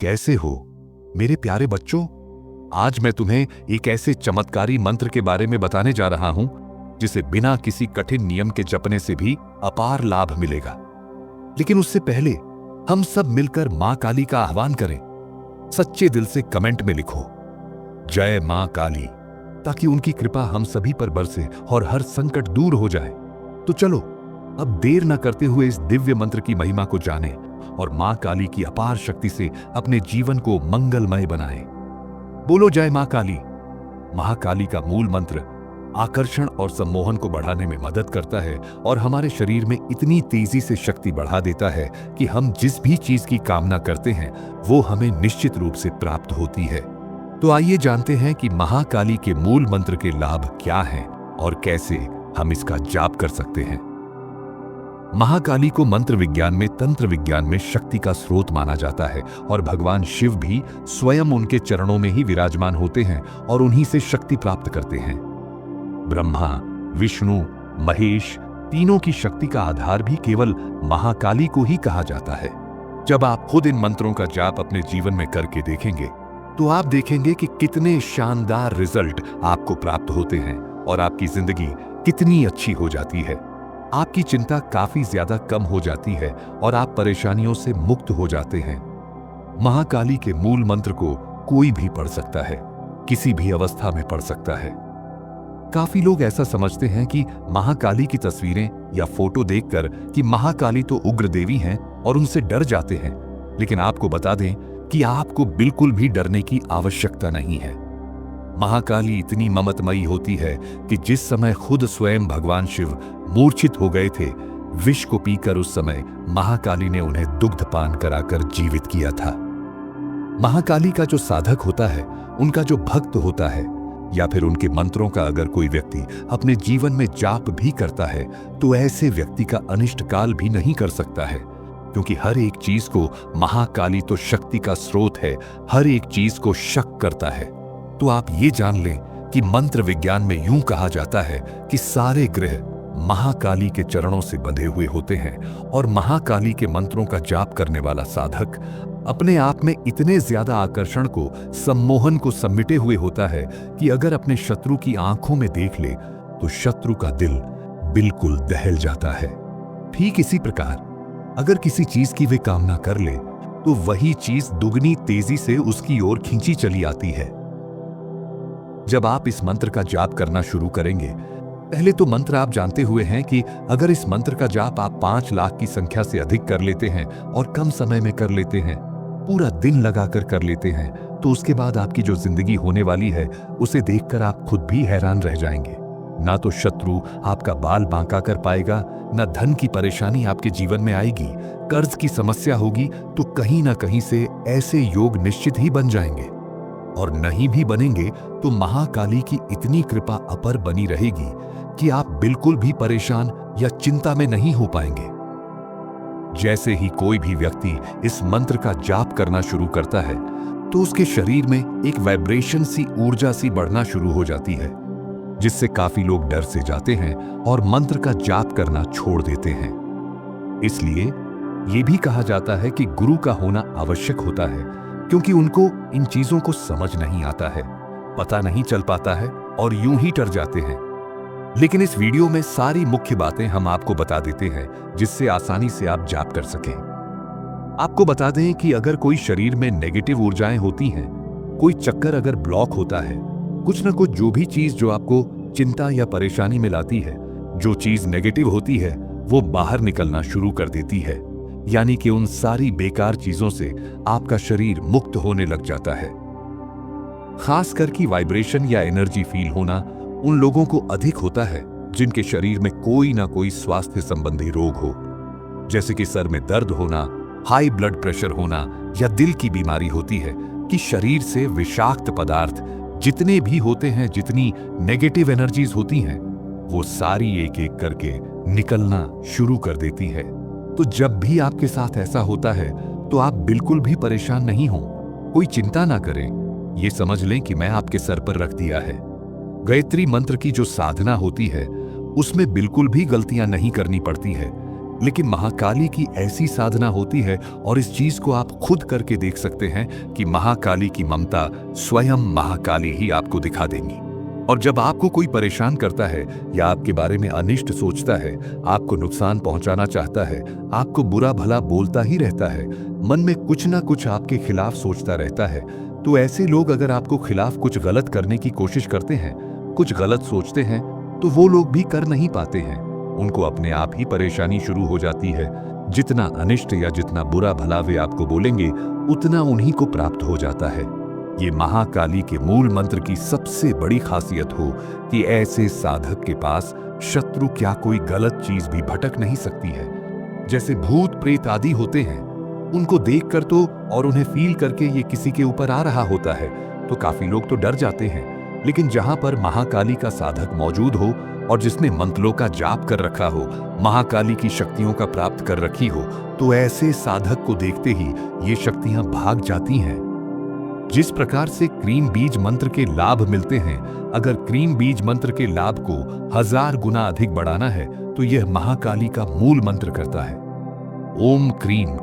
कैसे हो मेरे प्यारे बच्चों। आज मैं तुम्हें एक ऐसे चमत्कारी मंत्र के बारे में बताने जा रहा हूं जिसे बिना किसी कठिन नियम के जपने से भी अपार लाभ मिलेगा। लेकिन उससे पहले हम सब मिलकर मां काली का आह्वान करें। सच्चे दिल से कमेंट में लिखो जय मां काली, ताकि उनकी कृपा हम सभी पर बरसे और हर संकट दूर हो जाए। तो चलो अब देर न करते हुए इस दिव्य मंत्र की महिमा को जानें और मां काली की अपार शक्ति से अपने जीवन को मंगलमय बनाएं। बोलो जय मां काली। महाकाली का मूल मंत्र आकर्षण और सम्मोहन को बढ़ाने में मदद करता है और हमारे शरीर में इतनी तेजी से शक्ति बढ़ा देता है कि हम जिस भी चीज की कामना करते हैं वो हमें निश्चित रूप से प्राप्त होती है। तो आइए जानते हैं कि महाकाली के मूल मंत्र के लाभ क्या हैं और कैसे हम इसका जाप कर सकते हैं। महाकाली को मंत्र विज्ञान में तंत्र विज्ञान में शक्ति का स्रोत माना जाता है और भगवान शिव भी स्वयं उनके चरणों में ही विराजमान होते हैं और उन्हीं से शक्ति प्राप्त करते हैं। ब्रह्मा, विष्णु, महेश तीनों की शक्ति का आधार भी केवल महाकाली को ही कहा जाता है। जब आप खुद इन मंत्रों का जाप अपने जीवन में करके देखेंगे तो आप देखेंगे कि कितने शानदार रिजल्ट आपको प्राप्त होते हैं और आपकी जिंदगी कितनी अच्छी हो जाती है। आपकी चिंता काफी ज्यादा कम हो जाती है और आप परेशानियों से मुक्त हो जाते हैं। महाकाली के मूल मंत्र को कोई भी पढ़ सकता है, किसी भी अवस्था में पढ़ सकता है। काफी लोग ऐसा समझते हैं कि महाकाली की तस्वीरें या फोटो देखकर कि महाकाली तो उग्र देवी हैं और उनसे डर जाते हैं। लेकिन आपको बता दें कि आपको बिल्कुल भी डरने की आवश्यकता नहीं है। महाकाली इतनी ममतमयी होती है कि जिस समय खुद स्वयं भगवान शिव मूर्छित हो गए थे, विष को पीकर उस समय महाकाली ने उन्हें दुग्धपान कराकर जीवित किया था। महाकाली का जो साधक होता है, उनका जो भक्त होता है या फिर उनके मंत्रों का अगर कोई व्यक्ति अपने जीवन में जाप भी करता है तो ऐसे व्यक्ति का अनिष्ट काल भी नहीं कर सकता है, क्योंकि हर एक चीज को महाकाली तो शक्ति का स्रोत है, हर एक चीज को शक करता है। तो आप ये जान लें कि मंत्र विज्ञान में यूं कहा जाता है कि सारे ग्रह महाकाली के चरणों से बंधे हुए होते हैं और महाकाली के मंत्रों का जाप करने वाला साधक अपने आप में इतने ज्यादा आकर्षण को, सम्मोहन को समेटे हुए होता है कि अगर अपने शत्रु की आंखों में देख ले तो शत्रु का दिल बिल्कुल दहल जाता है। ठीक इसी प्रकार अगर किसी चीज की वे कामना कर ले तो वही चीज दुगनी तेजी से उसकी ओर खींची चली आती है। जब आप इस मंत्र का जाप करना शुरू करेंगे, पहले तो मंत्र आप जानते हुए हैं कि अगर इस मंत्र का जाप आप 5 लाख की संख्या से अधिक कर लेते हैं और कम समय में कर लेते हैं, पूरा दिन लगाकर कर लेते हैं, तो उसके बाद आपकी जो जिंदगी होने वाली है उसे देखकर आप खुद भी हैरान रह जाएंगे। ना तो शत्रु आपका बाल बांका कर पाएगा, ना धन की परेशानी आपके जीवन में आएगी, कर्ज की समस्या होगी तो कहीं ना कहीं से ऐसे योग निश्चित ही बन जाएंगे, और नहीं भी बनेंगे तो महाकाली की इतनी कृपा अपर बनी रहेगी कि आप बिल्कुल भी परेशान या चिंता में नहीं हो पाएंगे। जैसे ही कोई भी व्यक्ति इस मंत्र का जाप करना शुरू करता है तो उसके शरीर में एक वाइब्रेशन सी, ऊर्जा सी बढ़ना शुरू हो जाती है, जिससे काफी लोग डर से जाते हैं और मंत्र का जाप करना छोड़ देते हैं। इसलिए यह भी कहा जाता है कि गुरु का होना आवश्यक होता है, क्योंकि उनको इन चीजों को समझ नहीं आता है, पता नहीं चल पाता है और यूं ही डर जाते हैं। लेकिन इस वीडियो में सारी मुख्य बातें हम आपको बता देते हैं जिससे आसानी से आप जाप कर सकें। आपको बता दें कि अगर कोई शरीर में नेगेटिव ऊर्जाएं होती हैं, कोई चक्कर अगर ब्लॉक होता है, कुछ न कुछ जो भी चीज जो आपको चिंता या परेशानी में लाती है, जो चीज नेगेटिव होती है वो बाहर निकलना शुरू कर देती है, यानी कि उन सारी बेकार चीजों से आपका शरीर मुक्त होने लग जाता है। खास करके वाइब्रेशन या एनर्जी फील होना उन लोगों को अधिक होता है जिनके शरीर में कोई ना कोई स्वास्थ्य संबंधी रोग हो, जैसे कि सर में दर्द होना, हाई ब्लड प्रेशर होना या दिल की बीमारी होती है कि शरीर से विषाक्त पदार्थ जितने भी होते हैं, जितनी नेगेटिव एनर्जीज होती हैं, वो सारी एक एक करके निकलना शुरू कर देती है। तो जब भी आपके साथ ऐसा होता है तो आप बिल्कुल भी परेशान नहीं हो, कोई चिंता ना करें। ये समझ लें कि मैं आपके सर पर रख दिया है। गायत्री मंत्र की जो साधना होती है उसमें बिल्कुल भी गलतियां नहीं करनी पड़ती है। लेकिन महाकाली की ऐसी साधना होती है, और इस चीज को आप खुद करके देख सकते हैं कि महाकाली की ममता स्वयं महाकाली ही आपको दिखा देंगी। और जब आपको कोई परेशान करता है या आपके बारे में अनिष्ट सोचता है, आपको नुकसान पहुंचाना चाहता है, आपको बुरा भला बोलता ही रहता है, मन में कुछ ना कुछ आपके खिलाफ सोचता रहता है, तो ऐसे लोग अगर आपको खिलाफ कुछ गलत करने की कोशिश करते हैं, कुछ गलत सोचते हैं, तो वो लोग भी कर नहीं पाते हैं। उनको अपने आप ही परेशानी शुरू हो जाती है। जितना अनिष्ट या जितना बुरा भला वे आपको बोलेंगे, उतना उन्हीं को प्राप्त हो जाता है। ये महाकाली के मूल मंत्र की सबसे बड़ी खासियत हो कि ऐसे साधक के पास शत्रु क्या कोई गलत चीज भी भटक नहीं सकती है। जैसे भूत प्रेत आदि होते हैं, उनको देखकर तो और उन्हें फील करके ये किसी के ऊपर आ रहा होता है तो काफी लोग तो डर जाते हैं, लेकिन जहां पर महाकाली का साधक मौजूद हो और जिसने मंत्रों का जाप कर रखा हो, महाकाली की शक्तियों का प्राप्त कर रखी हो, तो ऐसे साधक को देखते ही ये शक्तियां भाग जाती हैं। जिस प्रकार से क्रीम बीज मंत्र के लाभ मिलते हैं, अगर क्रीम बीज मंत्र के लाभ को 1000 गुना अधिक बढ़ाना है तो यह महाकाली का मूल मंत्र करता है। ओम क्रीम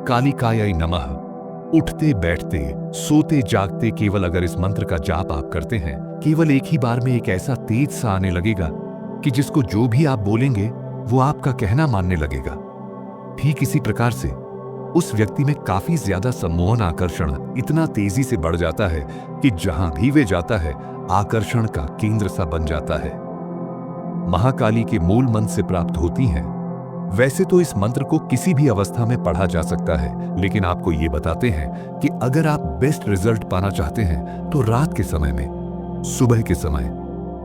कालिकायै नमः। उठते बैठते सोते जागते केवल अगर इस मंत्र का जाप आप करते हैं, केवल एक ही बार में एक ऐसा तेज सा आने लगेगा कि जिसको जो भी आप बोलेंगे वो आपका कहना मानने लगेगा। ठीक इसी प्रकार से उस व्यक्ति में काफी ज्यादा सम्मोहन आकर्षण इतना तेजी से बढ़ जाता है कि जहां भी वे जाता है आकर्षण का केंद्र सा बन जाता है। महाकाली के मूल मंत्र से प्राप्त होती हैं। वैसे तो इस मंत्र को किसी भी अवस्था में पढ़ा जा सकता है, लेकिन आपको ये बताते हैं कि अगर आप बेस्ट रिजल्ट पाना चाहते हैं तो रात के समय में, सुबह के समय,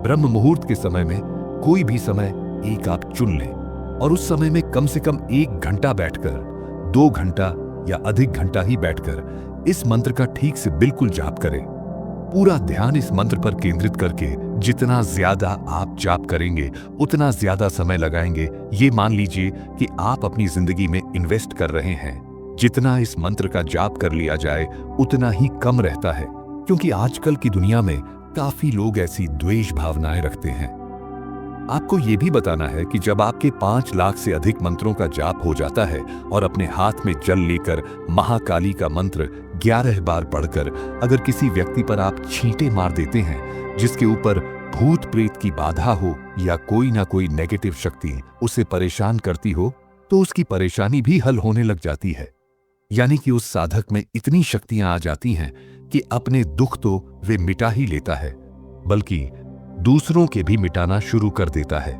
ब्रह्म मुहूर्त के समय में कोई भी समय एक आप चुन लें और उस समय में कम से कम 1 घंटा बैठकर, 2 घंटा या अधिक घंटा ही बैठकर इस मंत्र का ठीक से बिल्कुल जाप करें। पूरा ध्यान इस मंत्र पर केंद्रित करके जितना ज्यादा आप जाप करेंगे, उतना ज्यादा समय लगाएंगे, ये मान लीजिए कि आप अपनी जिंदगी में इन्वेस्ट कर रहे हैं। जितना इस मंत्र का जाप कर लिया जाए उतना ही कम रहता है, क्योंकि आजकल की दुनिया में काफी लोग ऐसी द्वेष भावनाएं रखते हैं। आपको ये भी बताना है कि जब आपके 5 लाख से अधिक मंत्रों का जाप हो जाता है और अपने हाथ में जल लेकर महाकाली का मंत्र 11 बार पढ़कर अगर किसी व्यक्ति पर आप छींटे मार देते हैं जिसके ऊपर भूत प्रेत की बाधा हो या कोई ना कोई नेगेटिव शक्ति उसे परेशान करती हो, तो उसकी परेशानी भी हल होने लग जाती है। यानी कि उस साधक में इतनी शक्तियां आ जाती हैं कि अपने दुख तो वे मिटा ही लेता है, बल्कि दूसरों के भी मिटाना शुरू कर देता है।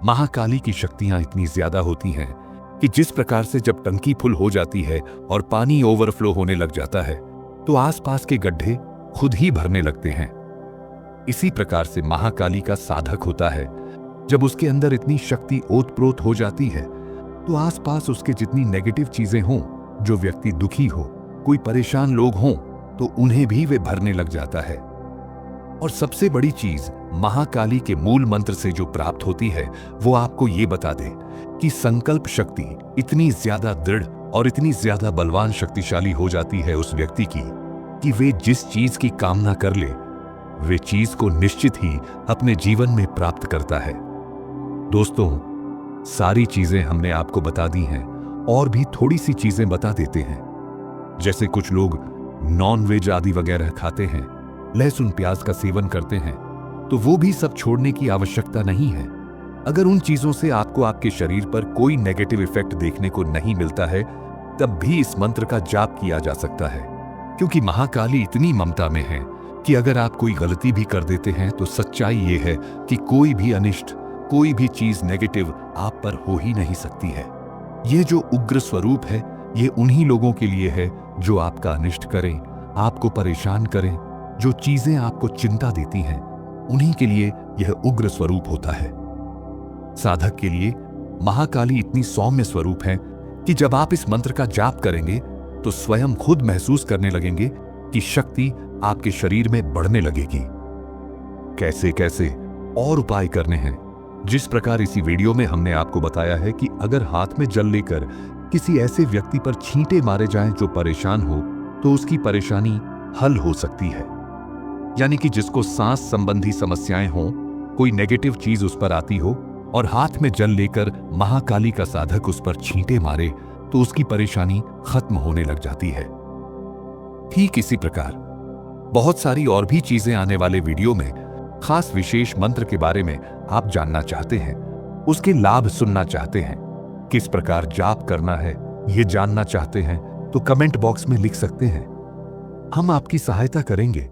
महाकाली की शक्तियां इतनी ज्यादा होती हैं कि जिस प्रकार से जब टंकी फुल हो जाती है और पानी ओवरफ्लो होने लग जाता है तो आसपास के गड्ढे खुद ही भरने लगते हैं। इसी प्रकार से महाकाली का साधक होता है। जब उसके अंदर इतनी शक्ति ओतप्रोत हो जाती है तो आसपास उसके जितनी नेगेटिव चीजें हों, जो व्यक्ति दुखी हो, कोई परेशान लोग हों, तो उन्हें भी वे भरने लग जाता है। और सबसे बड़ी चीज महाकाली के मूल मंत्र से जो प्राप्त होती है वो आपको ये बता दे कि संकल्प शक्ति इतनी ज्यादा दृढ़ और इतनी ज्यादा बलवान शक्तिशाली हो जाती है उस व्यक्ति की कि वे जिस चीज की कामना कर ले वे चीज को निश्चित ही अपने जीवन में प्राप्त करता है। दोस्तों, सारी चीजें हमने आपको बता दी हैं और भी थोड़ी सी चीजें बता देते हैं। जैसे कुछ लोग नॉन वेज आदि वगैरह खाते हैं, लहसुन प्याज का सेवन करते हैं, तो वो भी सब छोड़ने की आवश्यकता नहीं है। अगर उन चीजों से आपको आपके शरीर पर कोई नेगेटिव इफेक्ट देखने को नहीं मिलता है, तब भी इस मंत्र का जाप किया जा सकता है, क्योंकि महाकाली इतनी ममता में है कि अगर आप कोई गलती भी कर देते हैं तो सच्चाई ये है कि कोई भी अनिष्ट, कोई भी चीज नेगेटिव आप पर हो ही नहीं सकती है। ये जो उग्र स्वरूप है, ये उन्हीं लोगों के लिए है जो आपका अनिष्ट करें, आपको परेशान करें, जो चीजें आपको चिंता देती हैं, उन्हीं के लिए यह उग्र स्वरूप होता है। साधक के लिए महाकाली इतनी सौम्य स्वरूप है कि जब आप इस मंत्र का जाप करेंगे तो स्वयं खुद महसूस करने लगेंगे कि शक्ति आपके शरीर में बढ़ने लगेगी। कैसे कैसे और उपाय करने हैं, जिस प्रकार इसी वीडियो में हमने आपको बताया है कि अगर हाथ में जल लेकर किसी ऐसे व्यक्ति पर छींटे मारे जाएं जो परेशान हो, तो उसकी परेशानी हल हो सकती है। यानी कि जिसको सांस संबंधी समस्याएं हों, कोई नेगेटिव चीज उस पर आती हो, और हाथ में जल लेकर महाकाली का साधक उस पर छींटे मारे तो उसकी परेशानी खत्म होने लग जाती है। ठीक इसी प्रकार बहुत सारी और भी चीजें आने वाले वीडियो में खास विशेष मंत्र के बारे में आप जानना चाहते हैं, उसके लाभ सुनना चाहते हैं, किस प्रकार जाप करना है ये जानना चाहते हैं तो कमेंट बॉक्स में लिख सकते हैं। हम आपकी सहायता करेंगे।